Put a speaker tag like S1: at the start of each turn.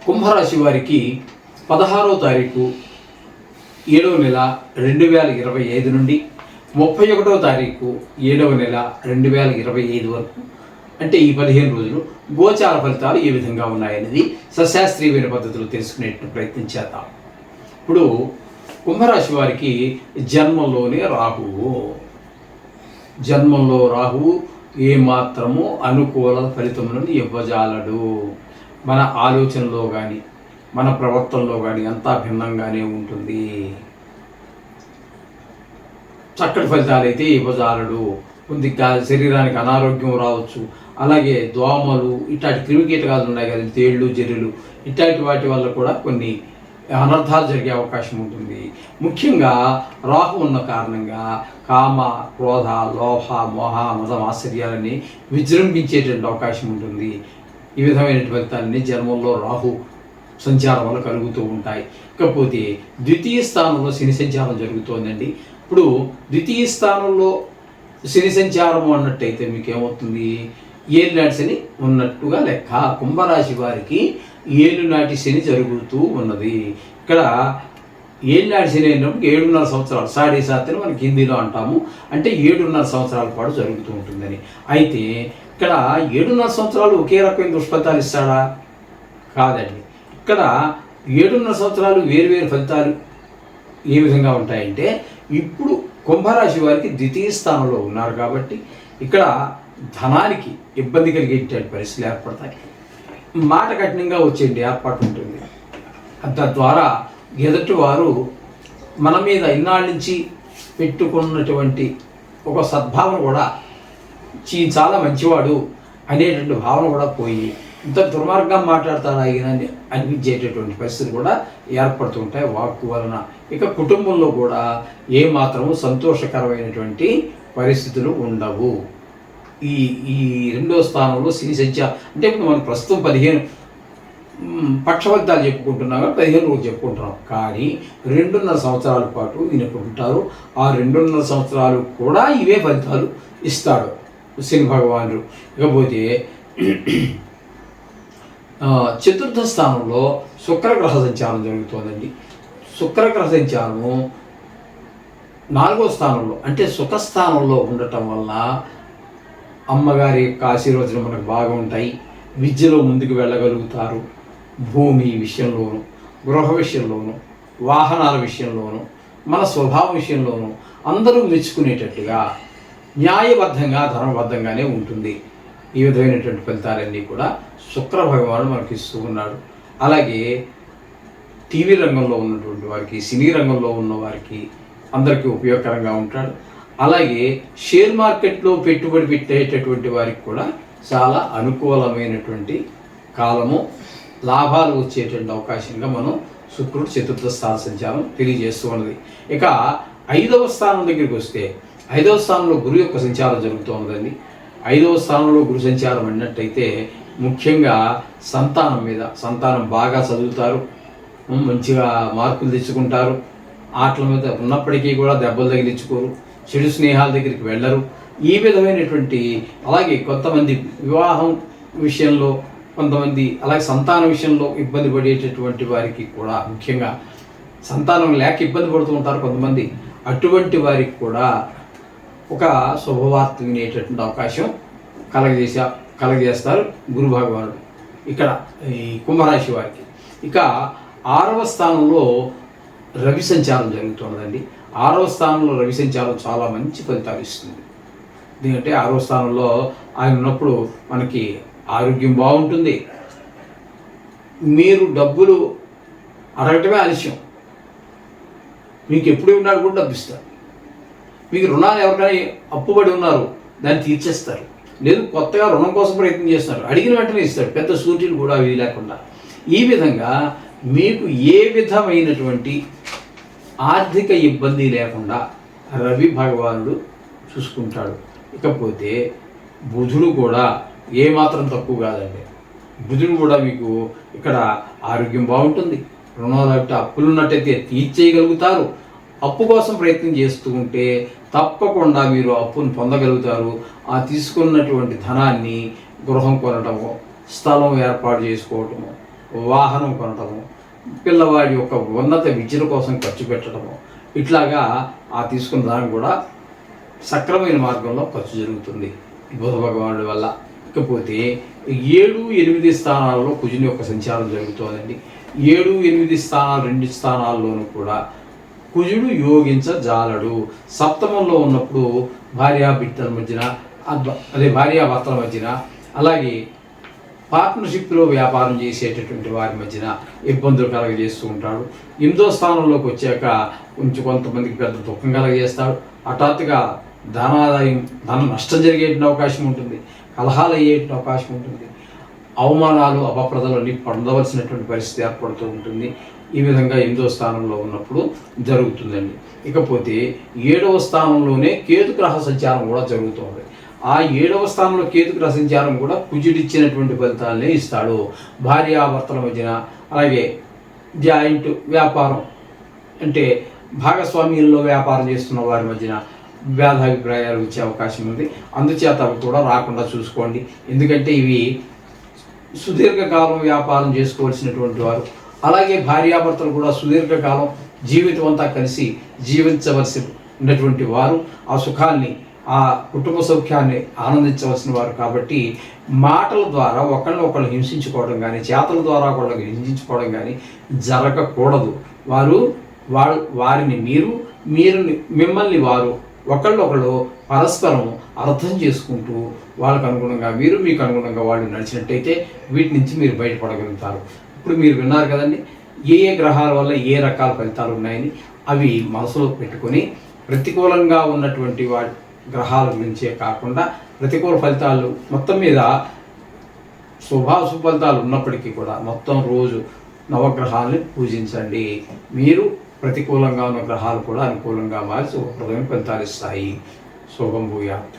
S1: కుంభరాశి వారికి 16వ తారీఖు 7వ నెల 2025 నుండి 31వ తారీఖు 7వ నెల 2025 వరకు అంటే ఈ 15 రోజులు గోచార ఫలితాలు ఏ విధంగా ఉన్నాయనేది సశాస్త్రీయమైన పద్ధతిలో తెలుసుకునేట్టు ప్రయత్నం చేద్దాం. ఇప్పుడు కుంభరాశి వారికి జన్మంలో రాహువు ఏమాత్రము అనుకూల ఫలితములను ఇవ్వజాలడు. మన ఆలోచనలో కానీ మన ప్రవర్తనలో కానీ అంతా భిన్నంగానే ఉంటుంది. చక్కటి ఫలితాలు అయితే ఇవ్వజాలడు. కొద్ది శరీరానికి అనారోగ్యం రావచ్చు. అలాగే దోమలు ఇట్లాంటి క్రిమికీటకాలు ఉన్నాయి కదా, తేళ్ళు జర్రులు ఇట్లాంటి వాటి వల్ల కూడా కొన్ని అనర్థాలు జరిగే అవకాశం ఉంటుంది. ముఖ్యంగా రాహు ఉన్న కారణంగా కామ, క్రోధ, లోభ, మోహ, మదం, ఆశ్చర్యాలని విజృంభించేటువంటి అవకాశం ఉంటుంది. ఈ విధమైన ఫలితాలన్నీ జన్మంలో రాహు సంచారం వల్ల కలుగుతూ ఉంటాయి. ఇకపోతే ద్వితీయ స్థానంలో శని సంచారం జరుగుతోందండి. ఇప్పుడు ద్వితీయ స్థానంలో శని సంచారం అన్నట్టయితే మీకు ఏమవుతుంది? ఏలినాటి శని ఉన్నట్టుగా లెక్క. కుంభరాశి వారికి ఏలునాటి శని జరుగుతూ ఉన్నది. ఇక్కడ ఏలినాటి శని అయినప్పుడు 7.5 సంవత్సరాలు, 7.5 అని మనకి హిందీలో అంటాము. అంటే 7.5 సంవత్సరాల పాటు జరుగుతూ ఉంటుందని. అయితే ఇక్కడ 7.5 సంవత్సరాలు ఒకే రకమైన దుష్ఫలితాలు ఇస్తాడా? కాదండి. ఇక్కడ 7.5 సంవత్సరాలు వేరువేరు ఫలితాలు ఏ విధంగా ఉంటాయంటే, ఇప్పుడు కుంభరాశి వారికి ద్వితీయ స్థానంలో ఉన్నారు కాబట్టి ఇక్కడ ధనానికి ఇబ్బంది కలిగేటువంటి పరిస్థితులు ఏర్పడతాయి. మాట కఠినంగా వచ్చేది ఏర్పాటు ఉంటుంది. తద్వారా ఎదుటి వారు మన మీద ఇన్నాళ్ళ నుంచి పెట్టుకున్నటువంటి ఒక సద్భావన కూడా చాలా మంచివాడు అనేటువంటి భావన కూడా పోయి ఇంత దుర్మార్గం మాట్లాడతాడా ఆయన అనిపించేటటువంటి పరిస్థితులు కూడా ఏర్పడుతుంటాయి వాక్కు వలన. ఇక కుటుంబంలో కూడా ఏమాత్రము సంతోషకరమైనటువంటి పరిస్థితులు ఉండవు. ఈ 2వ స్థానంలో శని సంచారం అంటే ఇప్పుడు మనం ప్రస్తుతం 15 పక్షఫలితాలు చెప్పుకుంటున్నాం, 15 రోజులు చెప్పుకుంటున్నాం. కానీ 2.5 సంవత్సరాల పాటు ఈయన ఉంటారు. ఆ 2.5 సంవత్సరాలు కూడా ఇవే ఫలితాలు ఇస్తాడు శని భగవానుడు. ఇకపోతే చతుర్థ స్థానంలో శుక్రగ్రహ సంచారం జరుగుతోందండి. శుక్రగ్రహ సంచారము 4వ స్థానంలో అంటే సుఖస్థానంలో ఉండటం వల్ల అమ్మగారి యొక్క ఆశీర్వచనం మనకు బాగా ఉంటాయి. విద్యలో ముందుకు వెళ్ళగలుగుతారు. భూమి విషయంలోను, గృహ విషయంలోను, వాహనాల విషయంలోను, మన స్వభావం విషయంలోను అందరూ మెచ్చుకునేటట్టుగా న్యాయబద్ధంగా ధర్మబద్ధంగానే ఉంటుంది. ఈ విధమైనటువంటి ఫలితాలన్నీ కూడా శుక్ర భగవానుడు మనకి ఇస్తూ ఉన్నాడు. అలాగే టీవీ రంగంలో ఉన్నటువంటి వారికి, సినీ రంగంలో ఉన్న వారికి అందరికీ ఉపయోగకరంగా ఉంటాడు. అలాగే షేర్ మార్కెట్లో పెట్టుబడి పెట్టేటటువంటి వారికి కూడా చాలా అనుకూలమైనటువంటి కాలము, లాభాలు వచ్చేటువంటి అవకాశంగా మనం శుక్రుడు చతుర్థ స్థాన సంచారం తెలియజేస్తూ ఉన్నది. ఇక 5వ స్థానం దగ్గరికి వస్తే 5వ స్థానంలో గురు యొక్క సంచారం జరుగుతూ ఉన్నదండి. 5వ స్థానంలో గురు సంచారం అన్నట్టయితే ముఖ్యంగా సంతానం మీద, సంతానం బాగా చదువుతారు, మంచిగా మార్కులు తెచ్చుకుంటారు. ఆటల మీద ఉన్నప్పటికీ కూడా దెబ్బలు తగిలించుకోరు, చెడు స్నేహాల దగ్గరికి వెళ్ళరు. ఈ విధమైనటువంటి అలాగే కొంతమంది వివాహం విషయంలో, కొంతమంది అలాగే సంతాన విషయంలో ఇబ్బంది పడేటటువంటి వారికి కూడా, ముఖ్యంగా సంతానం లేక ఇబ్బంది పడుతూ ఉంటారు కొంతమంది, అటువంటి వారికి కూడా ఒక శుభవార్త వినేటటువంటి అవకాశం కలగజేస్తారు గురు భగవానుడు ఇక్కడ ఈ కుంభరాశి వారికి. ఇక 6వ స్థానంలో రవి సంచారం జరుగుతున్నదండి. 6వ స్థానంలో రవి సంచారం చాలా మంచి ఫలితాలు ఇస్తుంది. ఎందుకంటే 6వ స్థానంలో ఆయన ఉన్నప్పుడు మనకి ఆరోగ్యం బాగుంటుంది. మీరు డబ్బులు అడగటమే ఆలస్యం, మీకు ఎప్పుడు ఉన్నాడు కూడా డబ్బు ఇస్తారు. మీకు రుణాలు ఎవరికైనా అప్పుబడి ఉన్నారు దాన్ని తీర్చేస్తారు. లేదు కొత్తగా రుణం కోసం ప్రయత్నం చేస్తున్నారు, అడిగిన వెంటనే ఇస్తాడు, పెద్ద సూటీలు కూడా అవి లేకుండా. ఈ విధంగా మీకు ఏ విధమైనటువంటి ఆర్థిక ఇబ్బంది లేకుండా రవి భగవానుడు చూసుకుంటాడు. ఇకపోతే బుధుడు కూడా ఏమాత్రం తక్కువ కాదండి. బుధుడు కూడా మీకు ఇక్కడ ఆరోగ్యం బాగుంటుంది. రుణాలు అప్పులు ఉన్నట్టయితే తీర్చేయగలుగుతారు. అప్పు కోసం ప్రయత్నం చేస్తూ ఉంటే తప్పకుండా మీరు అప్పును పొందగలుగుతారు. ఆ తీసుకున్నటువంటి ధనాన్ని గృహం కొనటము, స్థలం ఏర్పాటు చేసుకోవటము, వాహనం కొనటము, పిల్లవాడి యొక్క ఉన్నత విద్యల కోసం ఖర్చు పెట్టడము, ఇట్లాగా ఆ తీసుకున్న దానికి కూడా సక్రమైన మార్గంలో ఖర్చు జరుగుతుంది ఈ బుధ భగవానుడి వల్ల. ఇకపోతే 7, 8 స్థానాల్లో కుజుని యొక్క సంచారం జరుగుతోందండి. 7, 8 స్థానాలు, 2 స్థానాల్లోనూ కూడా కుజుడు యోగించజాలడు. సప్తమంలో ఉన్నప్పుడు భార్యాభర్తల మధ్యన, భార్యాభర్తల మధ్యన, అలాగే పార్ట్నర్షిప్లో వ్యాపారం చేసేటటువంటి వారి మధ్యన ఇబ్బందులు కలగజేస్తూ ఉంటాడు. 8వ స్థానంలోకి వచ్చాక కొంతమందికి పెద్ద దుఃఖం కలగజేస్తాడు. హఠాత్తుగా ధనాదాయం, ధన నష్టం జరిగేటువంటి అవకాశం ఉంటుంది, కలహాలు అయ్యేటువంటి అవకాశం ఉంటుంది, అవమానాలు అపప్రదలు అన్ని పొందవలసినటువంటి పరిస్థితి ఏర్పడుతూ ఉంటుంది. ఈ విధంగా 8వ స్థానంలో ఉన్నప్పుడు జరుగుతుందండి. ఇకపోతే 7వ స్థానంలోనే కేతు గ్రహ సంచారం కూడా జరుగుతుంది. ఆ 7వ స్థానంలో కేతు గ్రహ సంచారం కూడా కుజుడిచ్చినటువంటి ఫలితాలనే ఇస్తాడు. భార్యాభర్తల మధ్యన, అలాగే జాయింట్ వ్యాపారం అంటే భాగస్వామ్యంలో వ్యాపారం చేస్తున్న వారి మధ్యన భేదాభిప్రాయాలు వచ్చే అవకాశం ఉంది. అందుచేత అవి కూడా రాకుండా చూసుకోండి. ఎందుకంటే ఇవి సుదీర్ఘకాలం వ్యాపారం చేసుకోవాల్సినటువంటి వారు, అలాగే భార్యాభర్తలు కూడా సుదీర్ఘకాలం జీవితం అంతా కలిసి జీవించవలసి ఉన్నటువంటి వారు, ఆ సుఖాన్ని, ఆ కుటుంబ సౌఖ్యాన్ని ఆనందించవలసిన వారు. కాబట్టి మాటల ద్వారా ఒకళ్ళు హింసించుకోవడం కానీ, చేతల ద్వారా ఒకళ్ళకి హింసించుకోవడం కానీ జరగకూడదు. వారిని మీరు మిమ్మల్ని వారు ఒకళ్ళొకళ్ళు పరస్పరం అర్థం చేసుకుంటూ వాళ్ళకు అనుగుణంగా మీరు, మీకు అనుగుణంగా వాళ్ళు నడిచినట్టయితే వీటి నుంచి మీరు బయటపడగలుగుతారు. ఇప్పుడు మీరు విన్నారు కదండి, ఏ గ్రహాల వల్ల ఏ రకాల ఫలితాలు ఉన్నాయని. అవి మనసులో పెట్టుకొని ప్రతికూలంగా ఉన్నటువంటి గ్రహాల గురించే కాకుండా ప్రతికూల ఫలితాలు మొత్తం మీద శుభాశుభ ఫలితాలు ఉన్నప్పటికీ కూడా మొత్తం రోజు నవగ్రహాలని పూజించండి. మీరు ప్రతికూలంగా ఉన్న గ్రహాలు కూడా అనుకూలంగా మారి శుభప్రదమైన ఫలితాలు ఇస్తాయి. శుభం భూయాత్.